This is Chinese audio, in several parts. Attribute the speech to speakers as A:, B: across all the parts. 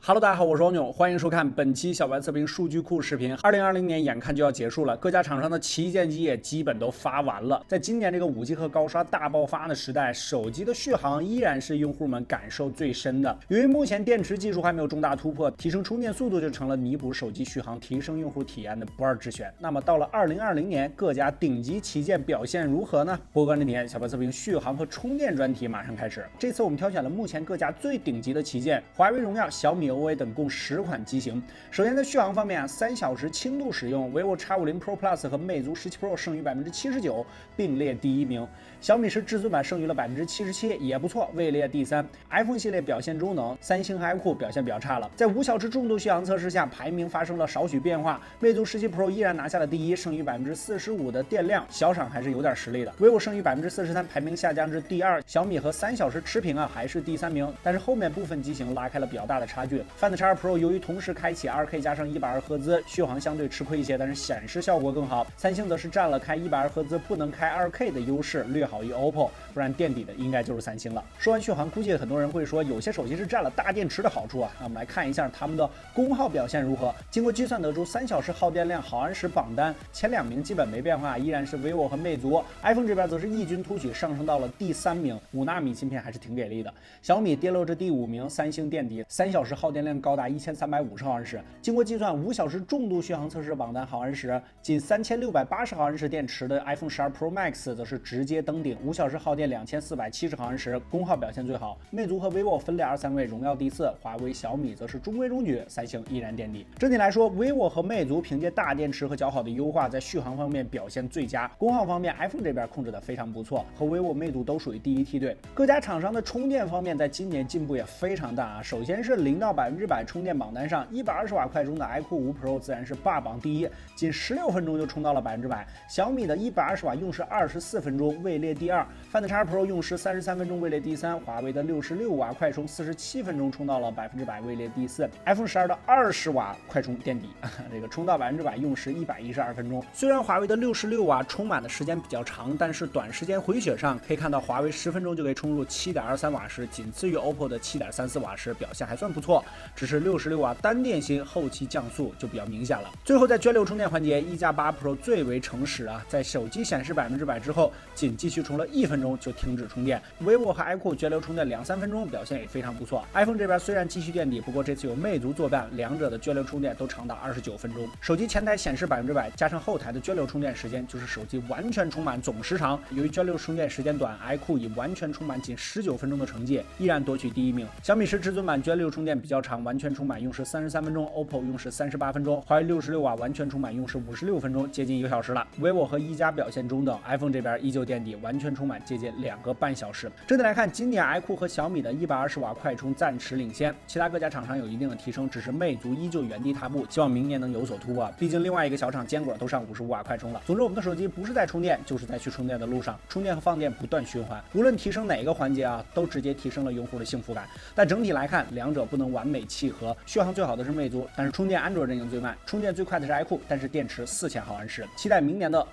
A: Hello， 大家好，我是王炯，欢迎收看本期小白测评数据库视频。2020年眼看就要结束了，各家厂商的旗舰机也基本都发完了。在今年这个5G 和高刷大爆发的时代，手机的续航依然是用户们感受最深的。由于目前电池技术还没有重大突破，提升充电速度就成了弥补手机续航、提升用户体验的不二之选。那么到了2020年，各家顶级旗舰表现如何呢？播关这天，小白测评续航和充电专题马上开始。这次我们挑选了目前各家最顶级的旗舰，华为、荣耀、小米、OA 等共10款机型。首先在续航方面3小时轻度使用，vivo X50 Pro Plus 和魅族17 Pro 剩余79%，并列第1名。小米是至尊版剩余了77%，也不错，位列第3。iPhone 系列表现中等，三星和 iQOO 表现比较差了。在5小时重度续航测试下，排名发生了少许变化，魅族17 Pro 依然拿下了第1，剩余45%的电量，小厂还是有点实力的。vivo 剩余43%，排名下降至第2。小米和3小时持平还是第3名，但是后面部分机型拉开了比较大的差距。Find X2 Pro 由于同时开启 2K 加上120赫兹，续航相对吃亏一些，但是显示效果更好。三星则是占了开120赫兹不能开 2K 的优势，略好于 OPPO， 不然垫底的应该就是三星了。说完续航，估计很多人会说有些手机是占了大电池的好处啊。那我们来看一下它们的功耗表现如何。经过计算得出3小时耗电量毫安时榜单前2名基本没变化，依然是 vivo 和魅族。iPhone 这边则是异军突起，上升到了第3名，5纳米芯片还是挺给力的。小米跌落至第5名，三星垫底，3小时耗电量高达1350毫安时。经过计算，5小时重度续航测试榜单毫安时，仅3680毫安时电池的 iPhone 12 Pro Max 则是直接登顶，5小时耗电2470毫安时，功耗表现最好。魅族和 vivo 分列2、3位，荣耀第4，华为、小米则是中规中矩，三星依然垫底。整体来说 ，vivo 和魅族凭借大电池和较好的优化，在续航方面表现最佳。功耗方面 ，iPhone 这边控制的非常不错，和 vivo、魅族都属于第1梯队。各家厂商的充电方面，在今年进步也非常大啊。首先是0到100%充电榜单上，120瓦快充的 iQOO 5 Pro 自然是霸榜第1，仅16分钟就充到了100%。小米的120瓦用时24分钟，位列第2。Find X2 Pro 用时33分钟，位列第3。华为的66瓦快充47分钟充到了100%，位列第4。iPhone 12的20瓦快充垫底，这个充到100%用时112分钟。虽然华为的66瓦充满的时间比较长，但是短时间回血上可以看到，华为10分钟就可以充入7.23瓦时，仅次于 OPPO 的7.34瓦时，表现还算不错。只是66瓦单电芯后期降速就比较明显了。最后在涓流充电环节，1加8 Pro 最为诚实啊，在手机显示100%之后，仅继续充了1分钟就停止充电。vivo 和 iQOO 涓流充电2、3分钟，表现也非常不错。iPhone 这边虽然继续垫底，不过这次有魅族作伴，两者的涓流充电都长达29分钟。手机前台显示100%，加上后台的涓流充电时间，就是手机完全充满总时长。由于涓流充电时间短， iQOO 以完全充满仅19分钟的成绩，依然夺取第1名。小米是至尊版涓流充电比较长，完全充满用时33分钟 ，OPPO 用时38分钟，华为66瓦完全充满用时56分钟，接近1个小时了。vivo 和一加表现中等 ，iPhone 这边依旧垫底，完全充满接近2个半小时。整体来看，今年 iQOO 和小米的120瓦快充暂时领先，其他各家厂商有一定的提升，只是魅族依旧原地踏步，希望明年能有所突破。毕竟另外一个小厂坚果都上55瓦快充了。总之，我们的手机不是在充电，就是在去充电的路上，充电和放电不断循环，无论提升哪个环节都直接提升了用户的幸福感。但整体来看，两者不能完美契合，续航最好的是魅族，但是充电安卓阵营最慢，充电最快的是 iQOO， 但是电池4000毫安时。期待明年的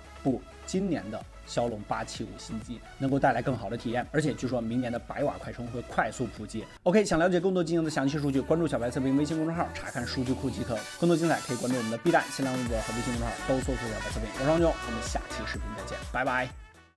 A: 今年的骁龙875新机能够带来更好的体验，而且据说明年的100瓦快充会快速普及。OK， 想了解更多经营的详细数据，关注小白测评微信公众号，查看数据库即可。更多精彩可以关注我们的 B 站、新浪微博和微信公众号，都搜索小白测评。我是王炯，我们下期视频再见，拜拜。